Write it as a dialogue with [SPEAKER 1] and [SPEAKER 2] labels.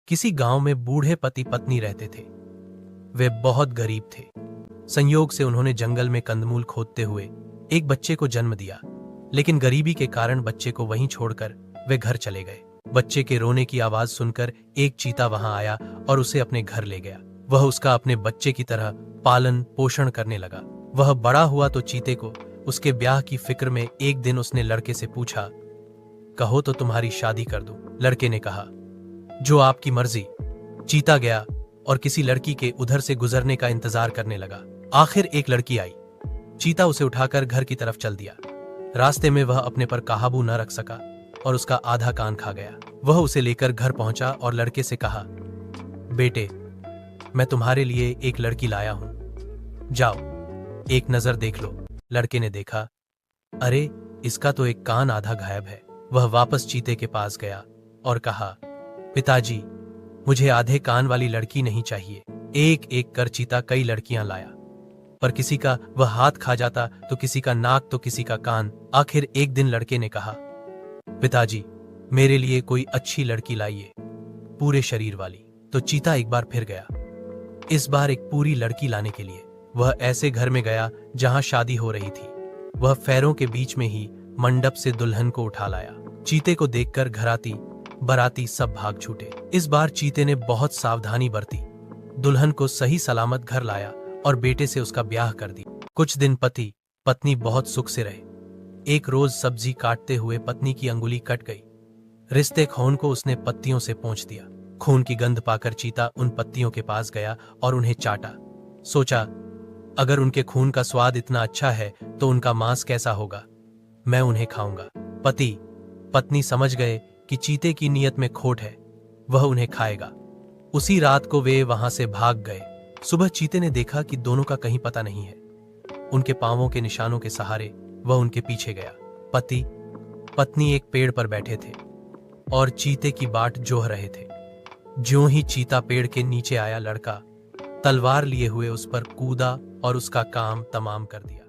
[SPEAKER 1] किसी गांव में बूढ़े पति पत्नी रहते थे। वे बहुत गरीब थे। संयोग से उन्होंने जंगल में कंदमूल खोदते हुए एक बच्चे को जन्म दिया, लेकिन गरीबी के कारण बच्चे को वहीं छोड़कर वे घर चले गए। बच्चे के रोने की आवाज सुनकर एक चीता वहां आया और उसे अपने घर ले गया। वह उसका अपने बच्चे की तरह पालन पोषण करने लगा। वह बड़ा हुआ तो चीते को उसके ब्याह की फिक्र में एक दिन उसने लड़के से पूछा, कहो तो तुम्हारी शादी कर दूं। लड़के ने कहा, जो आपकी मर्जी। चीता गया और किसी लड़की के उधर से गुजरने का इंतजार करने लगा। आखिर एक लड़की आई। चीता उसे उठाकर घर की तरफ चल दिया। रास्ते में वह अपने पर काबू न रख सका और उसका आधा कान खा गया। वह उसे लेकर घर पहुंचा और लड़के से कहा, बेटे, मैं तुम्हारे लिए एक लड़की लाया हूं, जाओ एक नजर देख लो। लड़के ने देखा, अरे इसका तो एक कान आधा गायब है। वह वापस चीते के पास गया और कहा, पिताजी, मुझे आधे कान वाली लड़की नहीं चाहिए। एक एक कर चीता कई लड़कियां लाया, पर किसी का वह हाथ खा जाता तो किसी का नाक तो किसी का कान। आखिर एक दिन लड़के ने कहा, पिताजी, मेरे लिए कोई अच्छी लड़की लाइए, पूरे शरीर वाली। तो चीता एक बार फिर गया, इस बार एक पूरी लड़की लाने के लिए। वह ऐसे घर में गया जहां शादी हो रही थी। वह फेरों के बीच में ही मंडप से दुल्हन को उठा लाया। चीते को देखकर घराती बराती सब भाग छूटे। इस बार चीते ने बहुत सावधानी बरती, दुल्हन को सही सलामत घर लाया और बेटे से उसका ब्याह कर दिया। कुछ दिन पति पत्नी बहुत सुख से रहे। एक रोज सब्जी काटते हुए पत्नी की अंगुली कट गई। रिश्ते खून को उसने पत्तियों से पोंछ दिया। खून की गंध पाकर चीता उन पत्तियों के पास गया और उन्हें चाटा। सोचा, अगर उनके खून का स्वाद इतना अच्छा है तो उनका मांस कैसा होगा, मैं उन्हें खाऊंगा। पति पत्नी समझ गए कि चीते की नीयत में खोट है, वह उन्हें खाएगा। उसी रात को वे वहां से भाग गए। सुबह चीते ने देखा कि दोनों का कहीं पता नहीं है। उनके पांवों के निशानों के सहारे वह उनके पीछे गया। पति पत्नी एक पेड़ पर बैठे थे और चीते की बाट जोह रहे थे। ज्यों ही चीता पेड़ के नीचे आया, लड़का तलवार लिए हुए उस पर कूदा और उसका काम तमाम कर दिया।